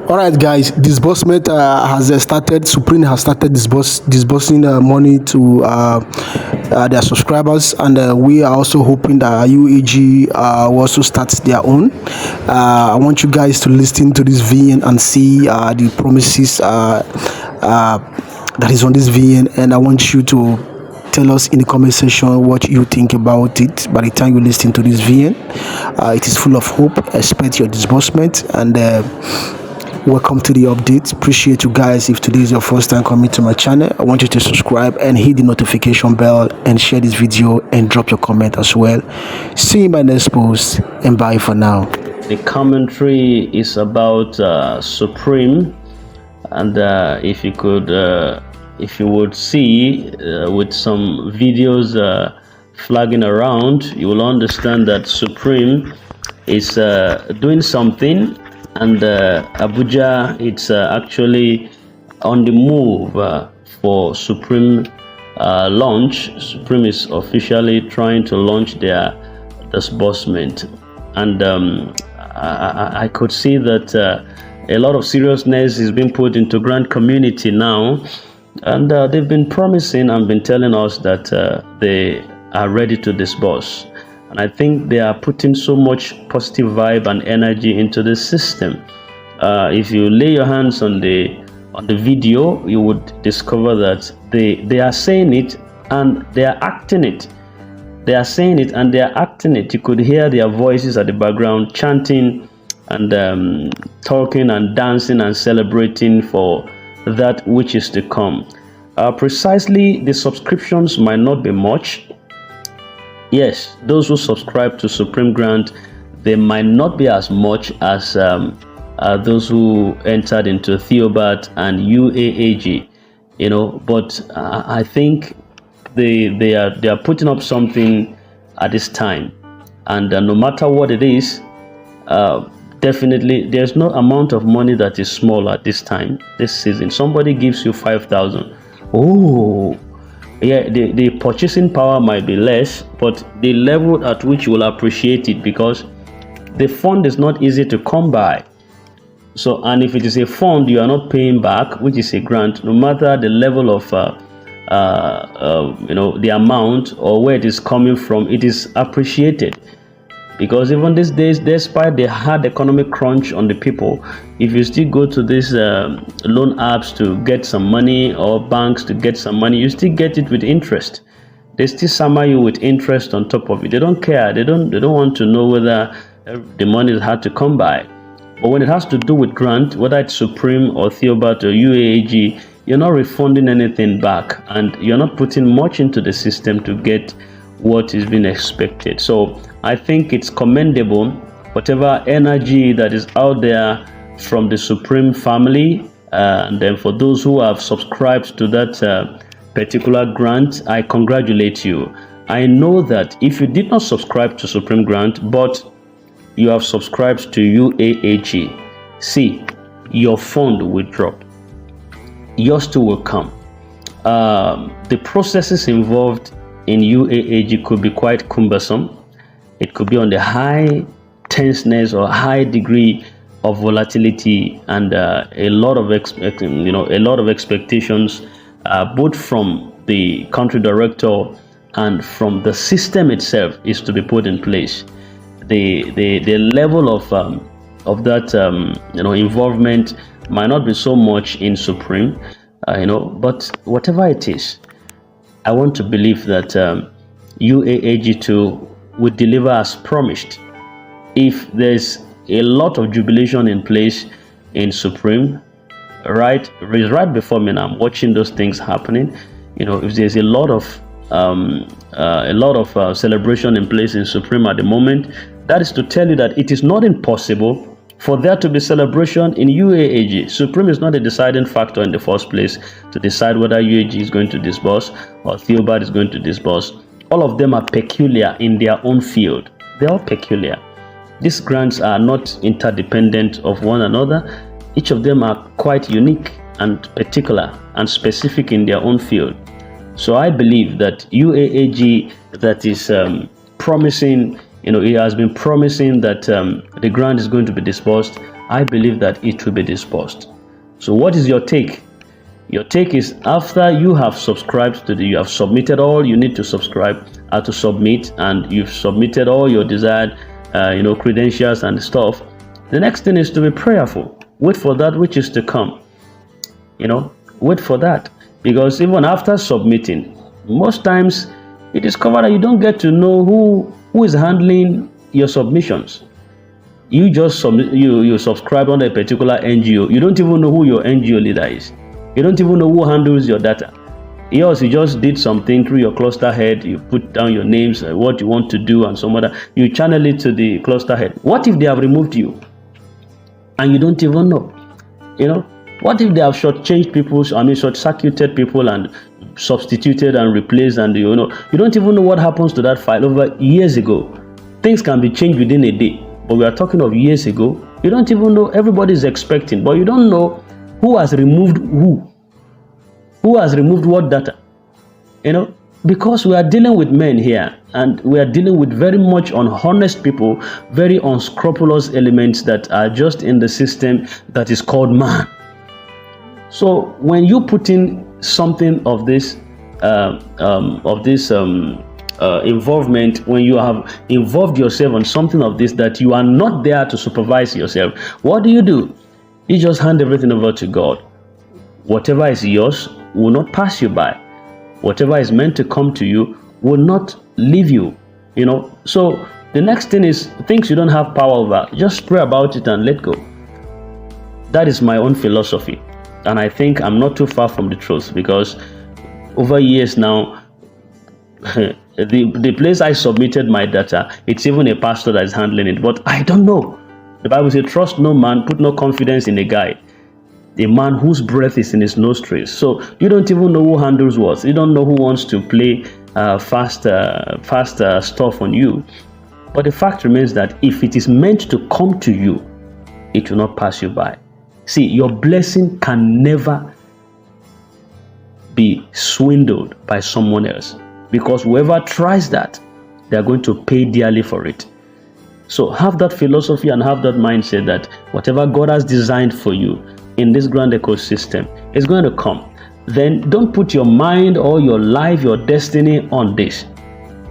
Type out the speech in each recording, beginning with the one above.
All right, guys. Disbursement has started. Supreme has started disbursing money to their subscribers, and we are also hoping that UAG will also start their own. I want you guys to listen to this VN and see the promises that is on this VN, and I want you to tell us in the comment section what you think about it by the time you listen to this VN. It is full of hope. Expect your disbursement, and welcome to the update. Appreciate you guys. If today is your first time coming to my channel, I want you to subscribe and hit the notification bell and share this video and drop your comment as well. See you in my next post, and bye for now. The commentary is about Supreme, and if you would see with some videos flagging around, you will understand that Supreme is doing something, and Abuja, it's actually on the move for Supreme launch. Supreme is officially trying to launch their disbursement, and I could see that a lot of seriousness is being put into grant community now, and they've been promising and been telling us that they are ready to disburse. And I think they are putting so much positive vibe and energy into the system. If you lay your hands on the video, you would discover that they are saying it and they are acting it. They are saying it and they are acting it. You could hear their voices at the background chanting and talking and dancing and celebrating for that which is to come. Precisely, the subscriptions might not be much. Yes, those who subscribe to Supreme Grant, they might not be as much as those who entered into Theobarth and UAAG, but I think they are putting up something at this time, and no matter what it is, definitely there's no amount of money that is small at this time, this season. Somebody gives you 5,000. Oh yeah, the purchasing power might be less, but the level at which you will appreciate it, because the fund is not easy to come by. So, and if it is a fund you are not paying back, which is a grant, no matter the level of the amount or where it is coming from, it is appreciated. Because even these days, despite the hard economic crunch on the people, if you still go to these loan apps to get some money, or banks to get some money, you still get it with interest. They still summer you with interest on top of it. They don't care. They don't want to know whether the money is hard to come by. But when it has to do with grant, whether it's Supreme or Theobarth or UAAG, you're not refunding anything back, and you're not putting much into the system to get what is being expected. So I think it's commendable, whatever energy that is out there from the Supreme family, and then for those who have subscribed to that particular grant, I congratulate you. I know that if you did not subscribe to Supreme Grant, but you have subscribed to UAAG, see, your fund will drop. Yours too will come. The processes involved in UAAG could be quite cumbersome. It could be on the high tenseness or high degree of volatility, and a lot of expectations, both from the country director and from the system itself, is to be put in place. The level of that involvement might not be so much in Supreme, but whatever it is, I want to believe that UAAG2 would deliver as promised. If there's a lot of jubilation in place in Supreme, right before me now, I'm watching those things happening. If there's a lot of celebration in place in Supreme at the moment, that is to tell you that it is not impossible for there to be celebration in UAAG. Supreme is not a deciding factor in the first place to decide whether UAG is going to disburse or Theobarth is going to disburse. All of them are peculiar in their own field. They're all peculiar. These grants are not interdependent of one another. Each of them are quite unique and particular and specific in their own field. So I believe that UAAG, that is promising, it has been promising that the grant is going to be disbursed. I believe that it will be disbursed. So what is your take? Your take is, after you have subscribed to you have submitted all you need to subscribe to submit, and you've submitted all your desired credentials and stuff, the next thing is to be prayerful. Wait for that which is to come. Wait for that, because even after submitting, most times you discover that you don't get to know who is handling your submissions. You just you subscribe on a particular NGO. You don't even know who your NGO leader is. You don't even know who handles your data. Yours, you just did something through your cluster head. You put down your names, what you want to do, and some other. You channel it to the cluster head. What if they have removed you and you don't even know? What if they have short-changed people? Short-circuited people and substituted and replaced, and you don't even know what happens to that file over years ago. Things can be changed within a day, but we are talking of years ago. You don't even know. Everybody is expecting, but you don't know who has removed who has removed what data. Because we are dealing with men here, and we are dealing with very much honest people, very unscrupulous elements that are just in the system that is called man. So when you put in something of this involvement, when you have involved yourself on something of this that you are not there to supervise yourself, what do? You just hand everything over to God. Whatever is yours will not pass you by. Whatever is meant to come to you will not leave you. So the next thing is things you don't have power over. Just pray about it and let go. That is my own philosophy. And I think I'm not too far from the truth, because over years now, the place I submitted my data, it's even a pastor that is handling it, but I don't know. The Bible says, trust no man, put no confidence in a guy, a man whose breath is in his nostrils. So you don't even know who handles what. You don't know who wants to play faster stuff on you. But the fact remains that if it is meant to come to you, it will not pass you by. See, your blessing can never be swindled by someone else, because whoever tries that, they are going to pay dearly for it. So have that philosophy and have that mindset that whatever God has designed for you in this grand ecosystem is going to come. Then don't put your mind or your life, your destiny on this.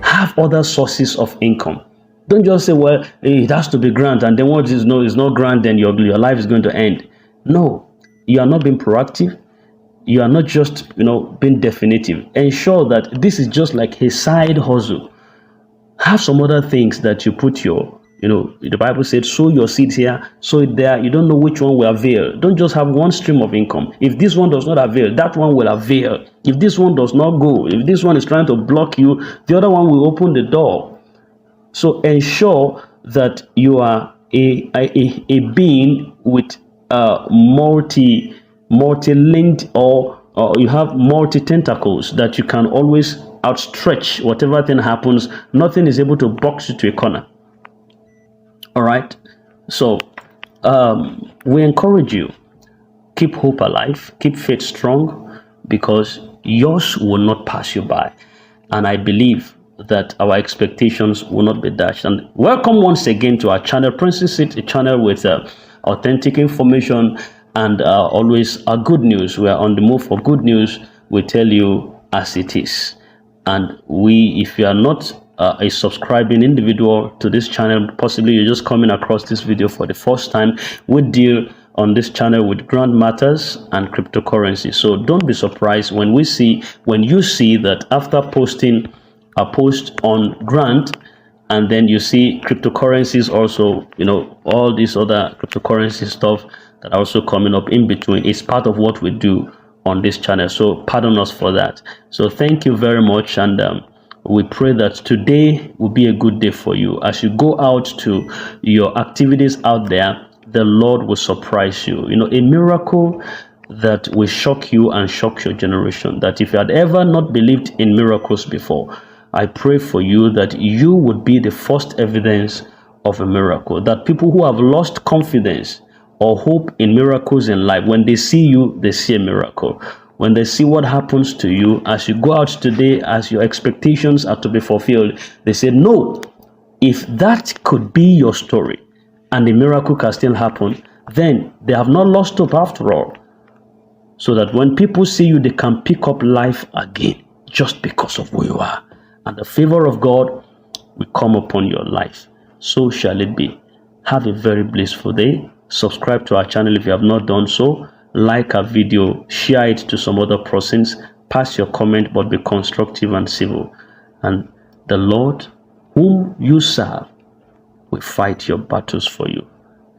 Have other sources of income. Don't just say, well, it has to be grant, and then what is no grant, then your life is going to end. No, you are not being proactive. You are not just being definitive. Ensure that this is just like a side hustle. Have some other things that you put your the Bible said, sow your seeds here, sow it there. You don't know which one will avail. Don't just have one stream of income. If this one does not avail, that one will avail. If this one does not go, if this one is trying to block you, the other one will open the door. So ensure that you are a being with multi-linked, or you have multi-tentacles that you can always outstretch. Whatever thing happens, nothing is able to box you to a corner. All right. So we encourage you, keep hope alive, keep faith strong, because yours will not pass you by. And I believe that our expectations will not be dashed. And welcome once again to our channel, Princess Seed, a channel with authentic information and always good news. We are on the move for good news. We tell you as it is. And if you are not a subscribing individual to this channel, possibly you're just coming across this video for the first time, we deal on this channel with grand matters and cryptocurrency. So don't be surprised when you see that after posting a post on grant, and then you see cryptocurrencies also, all these other cryptocurrency stuff that are also coming up in between. It's part of what we do on this channel, so pardon us for that. So thank you very much, and we pray that today will be a good day for you. As you go out to your activities out there, the Lord will surprise you. A miracle that will shock you and shock your generation. That if you had ever not believed in miracles before, I pray for you that you would be the first evidence of a miracle. That people who have lost confidence or hope in miracles in life, when they see you, they see a miracle. When they see what happens to you as you go out today, as your expectations are to be fulfilled, they say, no, if that could be your story and the miracle can still happen, then they have not lost hope after all. So that when people see you, they can pick up life again just because of who you are. And the favor of God will come upon your life. So shall it be. Have a very blissful day. Subscribe to our channel if you have not done so. Like our video, share it to some other persons. Pass your comment, but be constructive and civil. And the Lord whom you serve will fight your battles for you.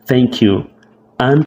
Thank you and